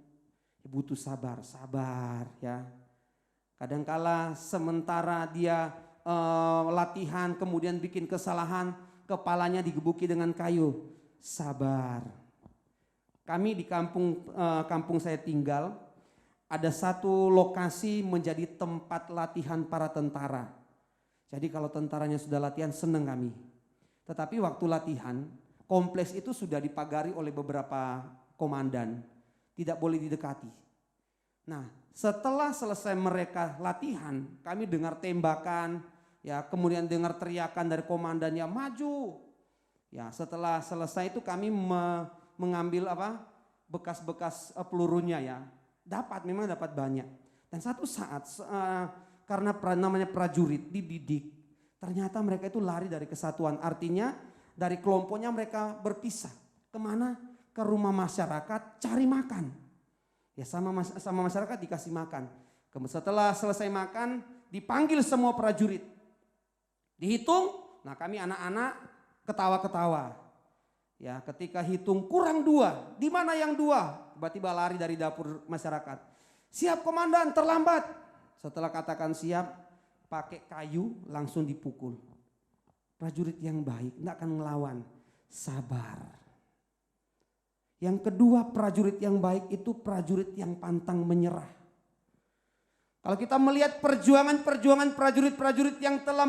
Butuh sabar ya. Kadangkala sementara dia latihan kemudian bikin kesalahan, kepalanya digebuki dengan kayu. Sabar. Kami di kampung saya tinggal, ada satu lokasi menjadi tempat latihan para tentara. Jadi kalau tentaranya sudah latihan senang kami. Tetapi waktu latihan, kompleks itu sudah dipagari oleh beberapa komandan. Tidak boleh didekati. Nah, setelah selesai mereka latihan, kami dengar tembakan, ya, kemudian dengar teriakan dari komandannya, maju. Ya, setelah selesai itu kami mengambil bekas-bekas pelurunya ya. Memang dapat banyak. Dan satu saat karena namanya prajurit dididik, ternyata mereka itu lari dari kesatuan. Artinya dari kelompoknya mereka berpisah. Kemana? Ke rumah masyarakat cari makan. Ya, sama masyarakat dikasih makan. Setelah selesai makan dipanggil semua prajurit. Dihitung, nah kami anak-anak ketawa-ketawa. Ya, ketika hitung kurang 2, di mana yang 2? Tiba-tiba lari dari dapur masyarakat. Siap komandan, terlambat. Setelah katakan siap, pakai kayu langsung dipukul. Prajurit yang baik tidak akan melawan, sabar. Yang kedua, prajurit yang baik itu prajurit yang pantang menyerah. Kalau kita melihat perjuangan prajurit-prajurit yang telah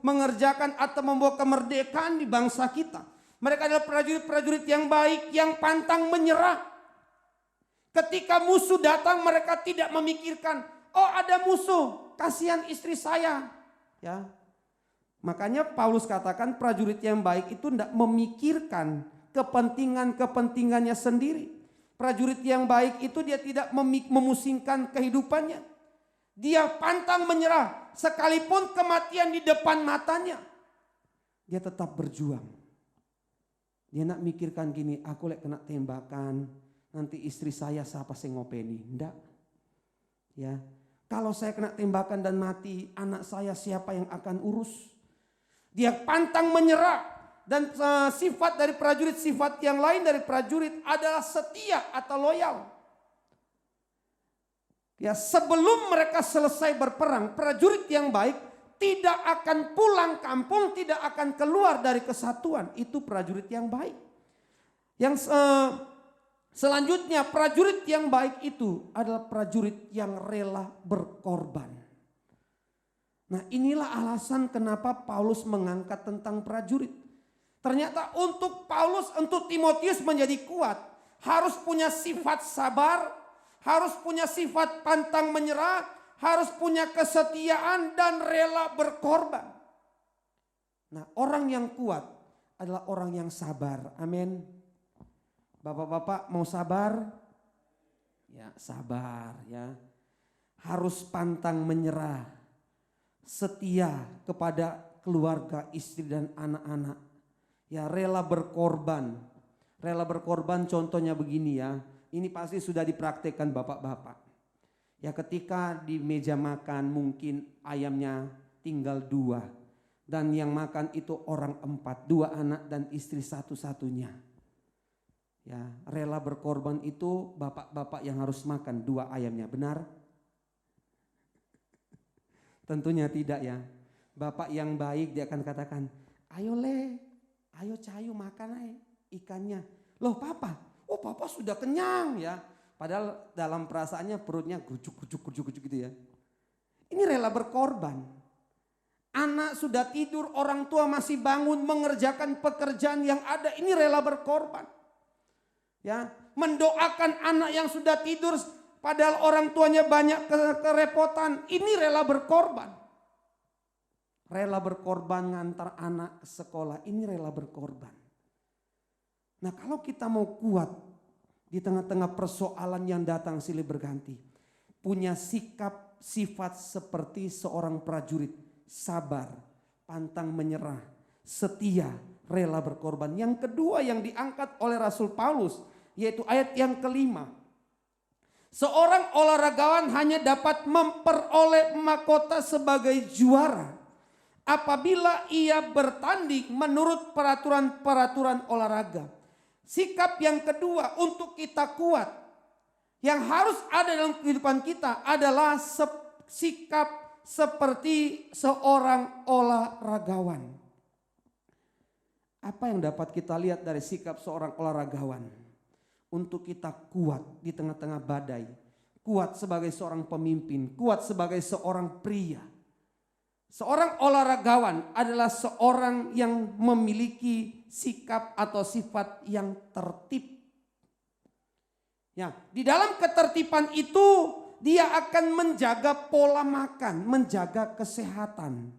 mengerjakan atau membawa kemerdekaan di bangsa kita. Mereka adalah prajurit-prajurit yang baik, yang pantang menyerah. Ketika musuh datang mereka tidak memikirkan, oh ada musuh, kasihan istri saya. Ya. Makanya Paulus katakan prajurit yang baik itu tidak memikirkan kepentingannya sendiri. Prajurit yang baik itu dia tidak memusingkan kehidupannya. Dia pantang menyerah sekalipun kematian di depan matanya. Dia tetap berjuang. Dia nak mikirkan gini, aku kena tembakan, nanti istri saya siapa sing ngopeni. Enggak. Ya. Kalau saya kena tembakan dan mati, anak saya siapa yang akan urus? Dia pantang menyerah. Dan sifat dari prajurit, sifat yang lain dari prajurit adalah setia atau loyal. Ya, sebelum mereka selesai berperang, prajurit yang baik tidak akan pulang kampung, tidak akan keluar dari kesatuan. Itu prajurit yang baik. Yang selanjutnya prajurit yang baik itu adalah prajurit yang rela berkorban. Nah, inilah alasan kenapa Paulus mengangkat tentang prajurit. Ternyata untuk Paulus, untuk Timotius menjadi kuat, harus punya sifat sabar, harus punya sifat pantang menyerah, harus punya kesetiaan dan rela berkorban. Nah, orang yang kuat adalah orang yang sabar. Amin. Bapak-bapak mau sabar? Ya, sabar ya. Harus pantang menyerah. Setia kepada keluarga, istri dan anak-anak. Ya, rela berkorban. Rela berkorban contohnya begini ya. Ini pasti sudah dipraktekkan bapak-bapak. Ya, ketika di meja makan mungkin ayamnya tinggal 2. Dan yang makan itu orang 4. 2 anak dan istri satu-satunya. Ya, rela berkorban itu bapak-bapak yang harus makan 2 ayamnya. Benar? Tentunya tidak ya. Bapak yang baik dia akan katakan, ayo ayo cayu makan aja ikannya. Loh papa, oh papa sudah kenyang ya. Padahal dalam perasaannya perutnya gujuk gitu ya. Ini rela berkorban. Anak sudah tidur, orang tua masih bangun mengerjakan pekerjaan yang ada. Ini rela berkorban. Ya, mendoakan anak yang sudah tidur padahal orang tuanya banyak kerepotan. Ini rela berkorban. Rela berkorban ngantar anak ke sekolah. Ini rela berkorban. Nah, kalau kita mau kuat di tengah-tengah persoalan yang datang silih berganti, punya sikap sifat seperti seorang prajurit, sabar, pantang menyerah, setia, rela berkorban. Yang kedua yang diangkat oleh Rasul Paulus, yaitu ayat yang kelima. Seorang olahragawan hanya dapat memperoleh mahkota sebagai juara apabila ia bertanding menurut peraturan-peraturan olahraga. Sikap yang kedua untuk kita kuat, yang harus ada dalam kehidupan kita adalah sikap seperti seorang olahragawan. Apa yang dapat kita lihat dari sikap seorang olahragawan? Untuk kita kuat di tengah-tengah badai, kuat sebagai seorang pemimpin, kuat sebagai seorang pria. Seorang olahragawan adalah seorang yang memiliki sikap atau sifat yang tertib. Ya, di dalam ketertiban itu dia akan menjaga pola makan, menjaga kesehatan.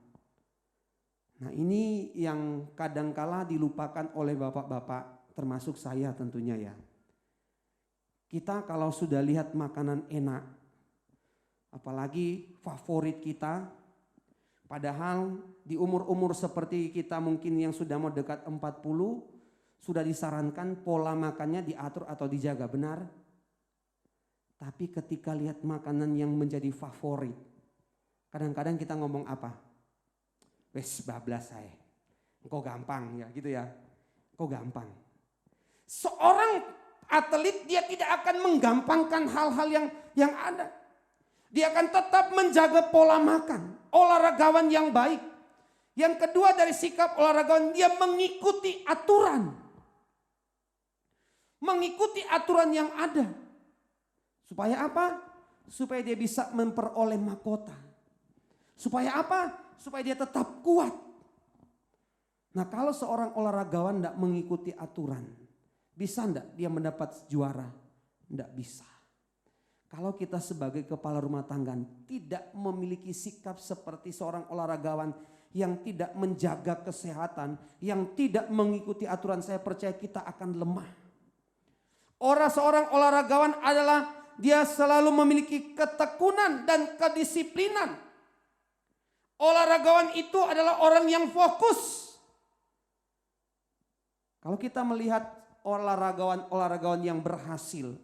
Nah, ini yang kadangkala dilupakan oleh bapak-bapak, termasuk saya tentunya ya. Kita kalau sudah lihat makanan enak, apalagi favorit kita, padahal di umur-umur seperti kita mungkin yang sudah mau dekat 40, sudah disarankan pola makannya diatur atau dijaga, benar? Tapi ketika lihat makanan yang menjadi favorit, kadang-kadang kita ngomong apa? Wes bablas saya, engkau gampang ya gitu ya, engkau gampang. Seorang atlet dia tidak akan menggampangkan hal-hal yang ada. Dia akan tetap menjaga pola makan. Olahragawan yang baik. Yang kedua dari sikap olahragawan, dia mengikuti aturan. Mengikuti aturan yang ada. Supaya apa? Supaya dia bisa memperoleh mahkota. Supaya apa? Supaya dia tetap kuat. Nah, kalau seorang olahragawan tidak mengikuti aturan, bisa enggak dia mendapat juara? Enggak bisa. Kalau kita sebagai kepala rumah tangga tidak memiliki sikap seperti seorang olahragawan yang tidak menjaga kesehatan, yang tidak mengikuti aturan, saya percaya kita akan lemah. Seorang olahragawan adalah dia selalu memiliki ketekunan dan kedisiplinan. Olahragawan itu adalah orang yang fokus. Kalau kita melihat olahragawan yang berhasil,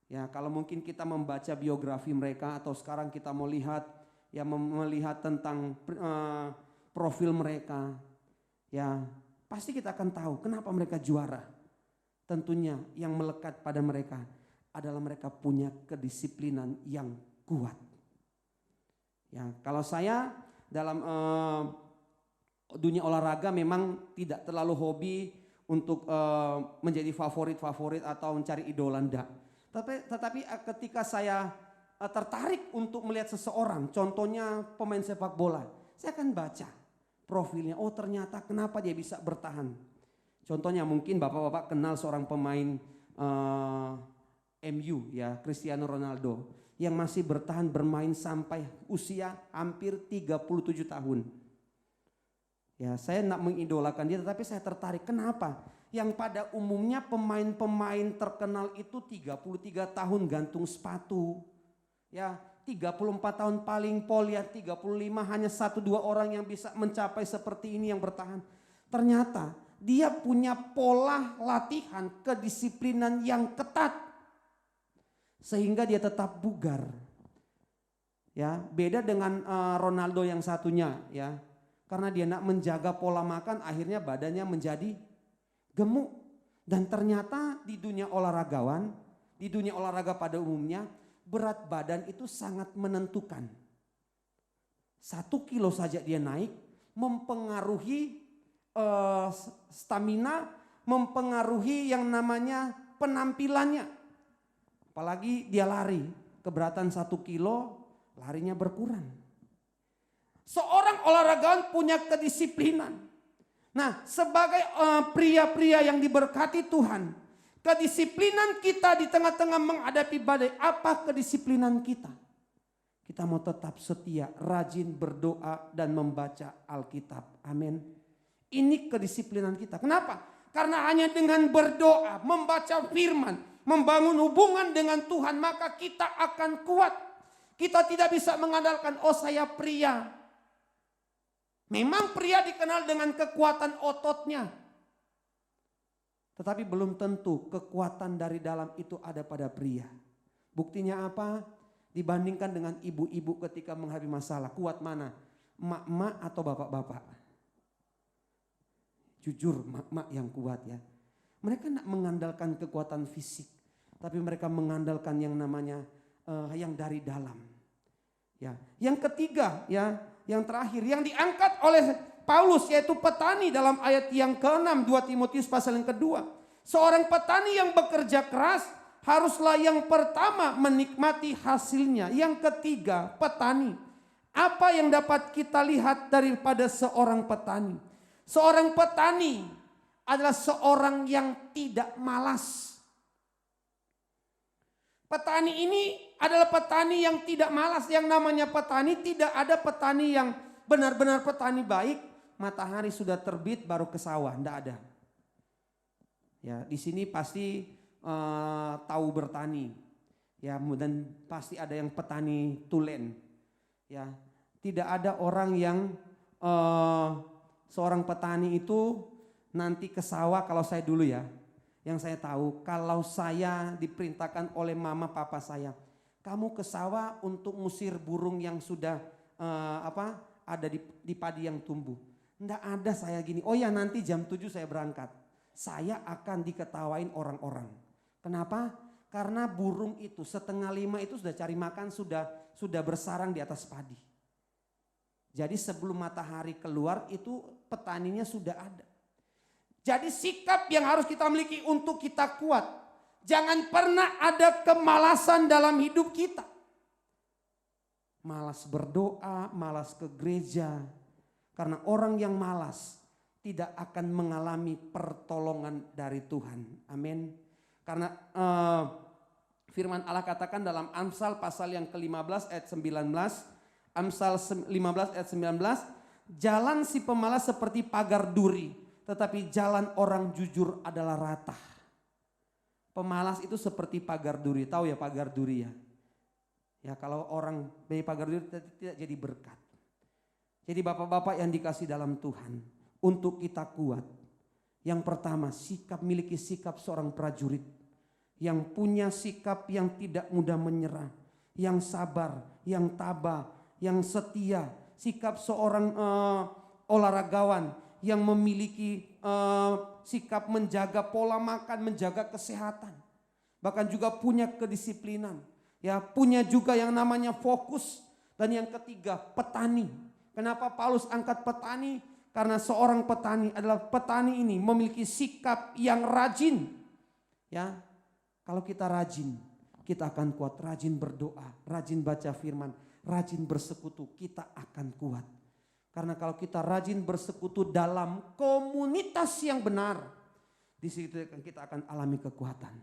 ya kalau mungkin kita membaca biografi mereka atau sekarang kita mau lihat ya melihat tentang profil mereka, ya pasti kita akan tahu kenapa mereka juara. Tentunya yang melekat pada mereka adalah mereka punya kedisiplinan yang kuat. Ya kalau saya dalam dunia olahraga memang tidak terlalu hobi untuk menjadi favorit atau mencari idola, enggak. Tetapi ketika saya tertarik untuk melihat seseorang, contohnya pemain sepak bola, saya akan baca profilnya. Oh ternyata kenapa dia bisa bertahan. Contohnya mungkin bapak-bapak kenal seorang pemain MU ya, Cristiano Ronaldo, yang masih bertahan bermain sampai usia hampir 37 tahun. Ya, saya tidak mengidolakan dia, tetapi saya tertarik. Kenapa? Yang pada umumnya pemain-pemain terkenal itu 33 tahun gantung sepatu. Ya, 34 tahun paling pol, ya 35 hanya 1-2 orang yang bisa mencapai seperti ini yang bertahan. Ternyata dia punya pola latihan, kedisiplinan yang ketat. Sehingga dia tetap bugar. Ya, beda dengan Ronaldo yang satunya ya. Karena dia nak menjaga pola makan, akhirnya badannya menjadi gemuk. Dan ternyata di dunia olahragawan, di dunia olahraga pada umumnya, berat badan itu sangat menentukan. 1 kilo saja dia naik, mempengaruhi stamina, mempengaruhi yang namanya penampilannya. Apalagi dia lari, keberatan 1 kilo, larinya berkurang. Seorang olahragawan punya kedisiplinan. Nah, sebagai pria-pria yang diberkati Tuhan, kedisiplinan kita di tengah-tengah menghadapi badai, apa kedisiplinan kita? Kita mau tetap setia, rajin berdoa dan membaca Alkitab. Amin. Ini kedisiplinan kita. Kenapa? Karena hanya dengan berdoa, membaca firman, membangun hubungan dengan Tuhan, maka kita akan kuat. Kita tidak bisa mengandalkan, oh saya pria, Memang pria dikenal dengan kekuatan ototnya. Tetapi belum tentu kekuatan dari dalam itu ada pada pria. Buktinya apa? Dibandingkan dengan ibu-ibu ketika menghadapi masalah. Kuat mana? Emak-emak atau bapak-bapak? Jujur emak-emak yang kuat ya. Mereka tidak mengandalkan kekuatan fisik. Tapi mereka mengandalkan yang namanya yang dari dalam. Ya. Yang ketiga ya, yang terakhir yang diangkat oleh Paulus yaitu petani dalam ayat yang ke-6 2 Timotius pasal yang kedua. Seorang petani yang bekerja keras haruslah yang pertama menikmati hasilnya. Yang ketiga petani. Apa yang dapat kita lihat daripada seorang petani? Seorang petani adalah seorang yang tidak malas. Petani ini adalah petani yang tidak malas. Yang namanya petani, tidak ada petani yang benar-benar petani baik. Matahari sudah terbit baru ke sawah, tidak ada. Ya, di sini pasti tahu bertani. Ya, dan pasti ada yang petani tulen. Ya, tidak ada orang yang seorang petani itu nanti ke sawah. Kalau saya dulu ya, yang saya tahu, kalau saya diperintahkan oleh mama papa saya, kamu ke sawah untuk musir burung yang sudah ada di padi yang tumbuh. Enggak ada saya gini, oh ya nanti jam 7 saya berangkat. Saya akan diketawain orang-orang. Kenapa? Karena burung itu 4:30 itu sudah cari makan, sudah bersarang di atas padi. Jadi sebelum matahari keluar itu petaninya sudah ada. Jadi sikap yang harus kita miliki untuk kita kuat. Jangan pernah ada kemalasan dalam hidup kita. Malas berdoa, malas ke gereja. Karena orang yang malas tidak akan mengalami pertolongan dari Tuhan. Amin. Karena firman Allah katakan dalam Amsal pasal yang ke-15 ayat 19. Amsal 15 ayat 19. Jalan si pemalas seperti pagar duri, tetapi jalan orang jujur adalah rata. Pemalas itu seperti pagar duri. Tahu ya pagar duri ya? Ya kalau orang dari pagar duri tidak jadi berkat. Jadi bapak-bapak yang dikasih dalam Tuhan, untuk kita kuat. Yang pertama, miliki sikap seorang prajurit. Yang punya sikap yang tidak mudah menyerah. Yang sabar, yang tabah, yang setia. Sikap seorang olahragawan yang memiliki sikap menjaga pola makan, menjaga kesehatan. Bahkan juga punya kedisiplinan. Ya, punya juga yang namanya fokus. Dan yang ketiga, petani. Kenapa Paulus angkat petani? Karena seorang petani adalah petani ini memiliki sikap yang rajin. Ya, kalau kita rajin, kita akan kuat. Rajin berdoa, rajin baca firman, rajin bersekutu, kita akan kuat. Karena kalau kita rajin bersekutu dalam komunitas yang benar, di situ kita akan alami kekuatan.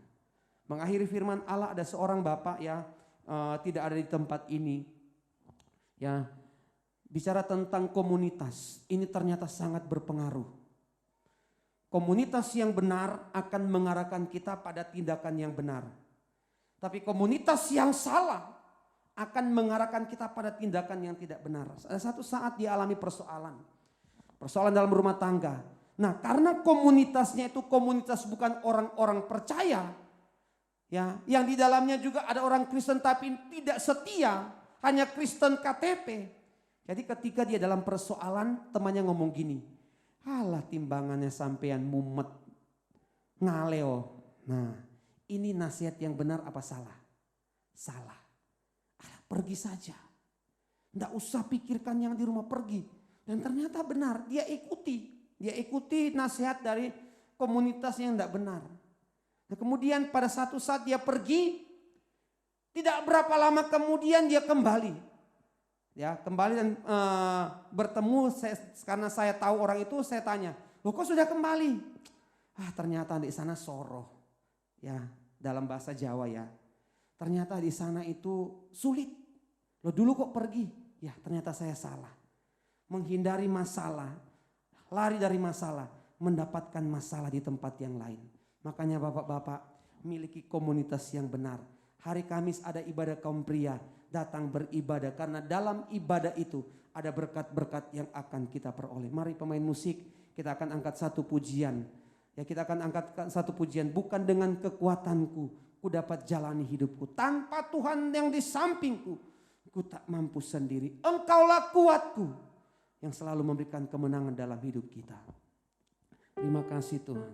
Mengakhiri firman Allah, ada seorang bapak ya, tidak ada di tempat ini. Ya, bicara tentang komunitas, ini ternyata sangat berpengaruh. Komunitas yang benar akan mengarahkan kita pada tindakan yang benar. Tapi komunitas yang salah akan mengarahkan kita pada tindakan yang tidak benar. Ada satu saat dia alami persoalan. Persoalan dalam rumah tangga. Nah, karena komunitasnya itu komunitas bukan orang-orang percaya. Ya, yang di dalamnya juga ada orang Kristen tapi tidak setia, hanya Kristen KTP. Jadi ketika dia dalam persoalan, temannya ngomong gini, "Halah timbangannya sampean mumet, ngaleo." Nah, ini nasihat yang benar apa salah? Salah. Pergi saja. Tidak usah pikirkan yang di rumah, pergi. Dan ternyata benar, dia ikuti nasihat dari komunitas yang tidak benar. Nah, kemudian pada satu saat dia pergi, tidak berapa lama kemudian dia kembali. Ya, kembali dan bertemu, karena saya tahu orang itu, saya tanya, "Loh kok sudah kembali?" Ternyata di sana soroh. Ya, dalam bahasa Jawa ya. Ternyata di sana itu sulit. Loh dulu kok pergi? Ya, ternyata saya salah. Menghindari masalah, lari dari masalah, mendapatkan masalah di tempat yang lain. Makanya bapak-bapak miliki komunitas yang benar. Hari Kamis ada ibadah kaum pria, datang beribadah karena dalam ibadah itu ada berkat-berkat yang akan kita peroleh. Mari pemain musik, kita akan angkat satu pujian. Ya, kita akan angkat satu pujian. Bukan dengan kekuatanku, ku dapat jalani hidupku. Tanpa Tuhan yang di sampingku, ku tak mampu sendiri. Engkaulah kuatku yang selalu memberikan kemenangan dalam hidup kita. Terima kasih Tuhan.